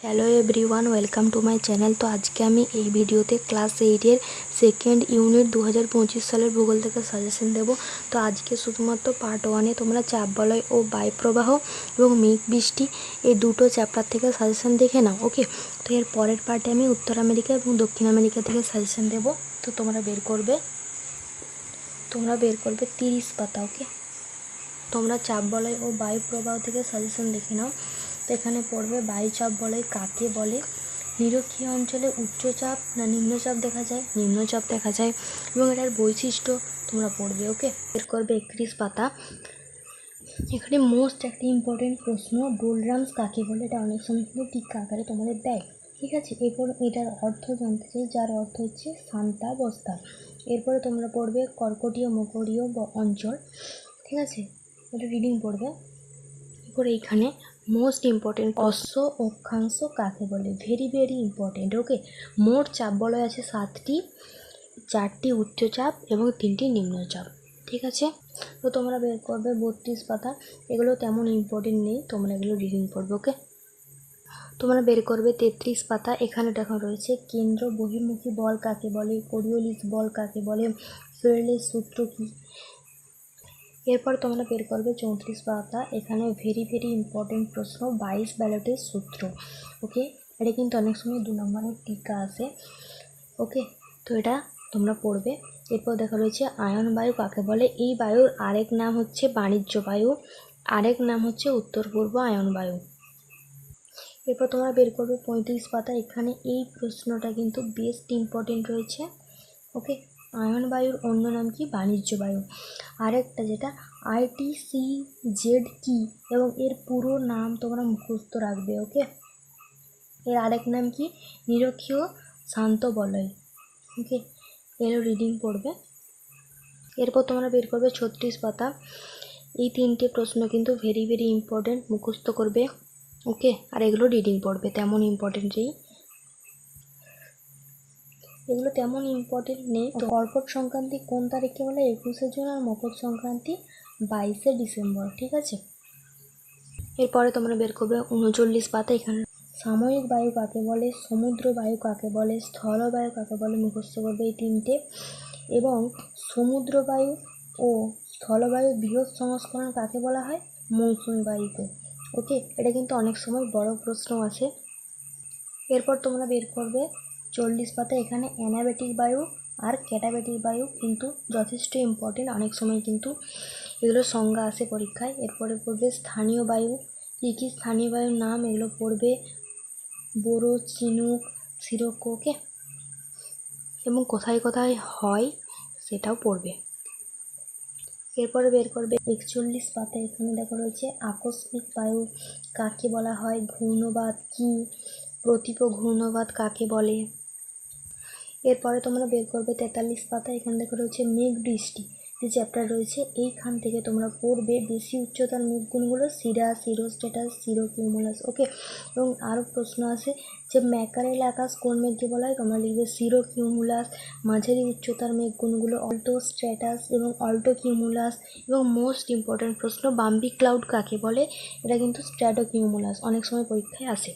Hello everyone, welcome to my channel. তো আজকে আমি এই ভিডিওতে ক্লাস 8-এর সেকেন্ড ইউনিট 2025 সালের ভূগোল থেকে সাজেশন দেব। তো আজকে শুধুমাত্র পার্ট 1-এ তোমরা চাপ বলয় ও বায়ুপ্রবাহ এবং মেঘ বৃষ্টি এই দুটো চ্যাপ্টার থেকে সাজেশন দেখে নাও। ওকে, তো এর পরের পার্টে আমি উত্তর আমেরিকা এবং দক্ষিণ আমেরিকা থেকে সাজেশন দেব। তো তোমরা বের করবে 30 পাতা। ওকে, তোমরা চাপ বলয় ও বায়ুপ্রবাহ থেকে সাজেশন দেখে নাও। তো এখানে পড়বে বায়ুচাপ বলয় কাকে বলে, নিরক্ষীয় অঞ্চলে উচ্চচাপ না নিম্নচাপ দেখা যায়, নিম্নচাপ দেখা যায় এবং এটার বৈশিষ্ট্য তোমরা পড়বে। ওকে, বের করবে 31 পাতা। এখানে মোস্ট একটা ইম্পর্টেন্ট প্রশ্ন, ডোলড্রামস কাকে বলে, এটা অনেক সময় কিন্তু টিকা আকারে তোমাদের দেয়। ঠিক আছে, এরপর এটার অর্থ জানতে চাই, যার অর্থ হচ্ছে শান্তাবস্থা। এরপরে তোমরা পড়বে কর্কটীয় মকরীয় অঞ্চল। ঠিক আছে, এটা রিডিং পড়বে। এরপরে এইখানে মোস্ট ইম্পর্টেন্ট অশ্ব অক্ষাংশ কাকে বলে, ভেরি ভেরি ইম্পর্টেন্ট। ওকে, মোট চাপ বলয় আছে 7টি, 4টি উচ্চচাপ এবং 3টি নিম্নচাপ। ঠিক আছে, তো তোমরা বের করবে 32 পাতা। এগুলো তেমন ইম্পর্টেন্ট নেই, তোমরা এগুলো রিডিং পড়বে। ওকে, তোমরা বের করবে 33 পাতা। এখানে দেখো রয়েছে কেন্দ্র বহির্মুখী বল কাকে বলে, কোরিওলিস বল কাকে বলে, ফেরেলের সূত্র কী। এরপর তোমরা বের করবে 34 পাতা। এখানে ভেরি ভেরি ইম্পর্টেন্ট প্রশ্ন, 22 ব্যালটের সূত্র। ওকে, এটা কিন্তু অনেক সময় 2 নম্বরের টিকা আসে। ওকে, তো এটা তোমরা পড়বে। এরপর দেখা রয়েছে আয়ন বায়ু কাকে বলে, এই বায়ুর আরেক নাম হচ্ছে বাণিজ্য বায়ু, আরেক নাম হচ্ছে উত্তর পূর্ব আয়ন বায়ু। এরপর তোমরা বের করবে 35 পাতা। এখানে এই প্রশ্নটা কিন্তু বেস্ট ইম্পর্টেন্ট রয়েছে। ওকে, আয়ন বায়ুর অন্য নাম কি, বাণিজ্য বায়ু। আরেকটা যেটা ITCZ কি এবং এর পুরো নাম তোমরা মুখস্থ রাখবে। ওকে, এর আরেক নাম কি, নিরক্ষীয় শান্ত বলয়। ওকে, এরও রিডিং পড়বে। এরপর তোমরা বের করবে 36 পাতা। এই 3টে প্রশ্ন কিন্তু ভেরি ভেরি ইম্পর্টেন্ট, মুখস্থ করবে। ওকে, আর এগুলো রিডিং পড়বে, তেমন ইম্পর্টেন্ট নেই, এগুলো তেমন ইম্পর্টেন্ট নেই। তো কর্কট সংক্রান্তি কোন তারিখে বলে, 21শে জুন, আর মকর সংক্রান্তি 22শে ডিসেম্বর। ঠিক আছে, এরপরে তোমরা বের করবে 39 পাতা। এখানে সাময়িক বায়ু কাকে বলে, সমুদ্র বায়ু কাকে বলে, স্থল বায়ু কাকে বলে, মুখস্থ করবে এই 3টে। এবং সমুদ্র বায়ু ও স্থলবায়ু বৃহৎ সংস্করণ কাকে বলা হয়, মৌসুমী বায়ুকে। ওকে, এটা কিন্তু অনেক সময় বড় প্রশ্ন আসে। এরপর তোমরা বের করবে 40 পাতা। এখানে অ্যানাবেটিক বায়ু আর ক্যাটাবেটিক বায়ু কিন্তু যথেষ্ট ইম্পর্টেন্ট, অনেক সময় কিন্তু এগুলোর সংজ্ঞা আসে পরীক্ষায়। এরপরে পড়বে স্থানীয় বায়ু, কী কী স্থানীয় বায়ুর নাম, এগুলো পড়বে বোরো, চিনুক, সিরোকো। ওকে, এবং কোথায় কোথায় হয় সেটাও পড়বে। এরপরে বের করবে 41 পাতা। এখানে দেখা রয়েছে আকস্মিক বায়ু কাকে বলা হয়, ঘূর্ণবাত কি, প্রতীপ ঘূর্ণবাত কাকে বলে। এরপরে তোমরা বের করবে 43 পাতা। এখানে দেখা রয়েছে মেঘ বৃষ্টি যে চ্যাপ্টার রয়েছে, এইখান থেকে তোমরা পড়বে বেশি উচ্চতার মেঘগুণগুলো সিরাস, সিরোস্ট্যাটাস, সিরোকিউমুলাস। ওকে, এবং আরও প্রশ্ন আছে যে ম্যাকারেল আকাশ কোন মেঘকে বলা হয়, তোমরা লিখবে সিরোকিউমুলাস। মাঝারি উচ্চতার মেঘগুণগুলো অল্টো স্ট্র্যাটাস এবং অল্টো কিউমুলাস। এবং মোস্ট ইম্পর্ট্যান্ট প্রশ্ন, বাম্বি ক্লাউড কাকে বলে, এটা কিন্তু স্ট্র্যাটোকিউমুলাস, অনেক সময় পরীক্ষায় আসে।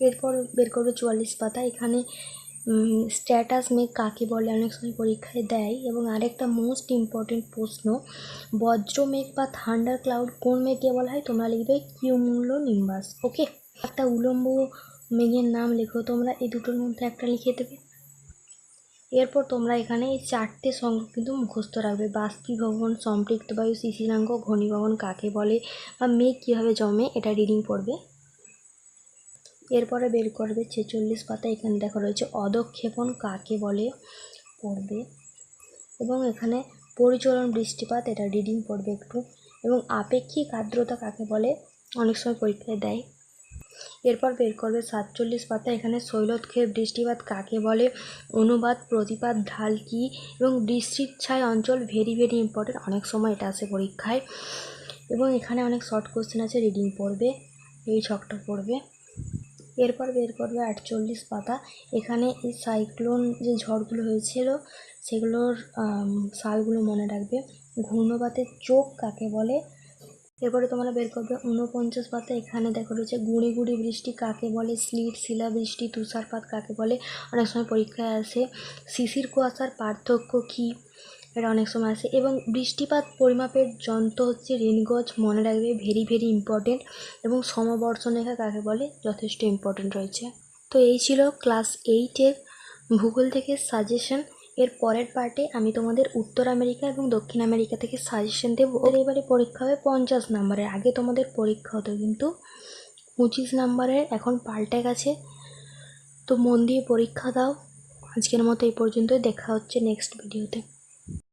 এরপর বের করবে 44 পাতা। এখানে স্ট্যাটাস মেঘ কাকে বলে, অনেক সময় পরীক্ষায় দেয়। এবং আরেকটা মোস্ট ইম্পর্টেন্ট প্রশ্ন, বজ্র মেঘ বা থান্ডার ক্লাউড কোন মেঘকে বলা হয়, তোমরা লিখবে কিউমুলোনিম্বাস। ওকে, একটা উলম্ব মেঘের নাম লেখো তোমরা, এই দুটোর মধ্যে একটা লিখে দেবে। এরপর তোমরা এখানে এই 4টে সংখ্যা কিন্তু মুখস্থ রাখবে, বাষ্পীভবন, সম্পৃক্ত বায়ু, শিশিরাঙ্গ, ঘনীভবন কাকে বলে, বা মেঘ কীভাবে জমে, এটা রিডিং পড়বে। এরপরে বের করবে 46 পাতা। এখানে দেখা রয়েছে অধঃক্ষেপণ কাকে বলে, পড়বে। এবং এখানে পরিচলন বৃষ্টিপাত, এটা রিডিং পড়বে একটু। এবং আপেক্ষিক আর্দ্রতা কাকে বলে, অনেক সময় পরীক্ষায় দেয়। এরপর বের করবে 47 পাতা। এখানে শৈলক্ষেপ বৃষ্টিপাত কাকে বলে, অনুপাত, প্রতিপাত, ঢাল কী, এবং বৃষ্টির ছায় অঞ্চল ভেরি ভেরি ইম্পর্টেন্ট, অনেক সময় এটা আসে পরীক্ষায়। এবং এখানে অনেক শর্ট কোশ্চেন আছে, রিডিং পড়বে, এই ছকটা পড়বে। এরপর বের করবে 48 পাতা। এখানে এই সাইক্লোন যে ঝড়গুলো হয়েছিল সেগুলোর সালগুলো মনে রাখবে। ঘূর্ণবাতের চোখ কাকে বলে, এরপরে তোমরা বের করবে 49 পাতা। এখানে দেখো রয়েছে গুঁড়ি গুঁড়ি বৃষ্টি কাকে বলে, স্লিট শিলাবৃষ্টি, তুষারপাত কাকে বলে। অনেক সময় পরীক্ষায় আসে। শিশির কুয়াশার পার্থক্য কী, এটা অনেক সময় আসে। এবং বৃষ্টিপাত পরিমাপের যন্ত্র হচ্ছে রেনগজ, মনে রাখবে, ভেরি ভেরি ইম্পর্টেন্ট। এবং সমবর্ষণ রেখা কাকে বলে, যথেষ্ট ইম্পর্টেন্ট রয়েছে। তো এই ছিল ক্লাস 8-এর ভূগোল থেকে সাজেশন। এর পরের পার্টে আমি তোমাদের উত্তর আমেরিকা এবং দক্ষিণ আমেরিকা থেকে সাজেশন দেবো। এবারে পরীক্ষা হবে 50 নাম্বারের। আগে তোমাদের পরীক্ষা হতো কিন্তু 25 নাম্বারের, এখন পাল্টে গেছে। তো মন দিয়ে পরীক্ষা দাও। আজকের মতো এই পর্যন্তই, দেখা হচ্ছে নেক্সট ভিডিওতে।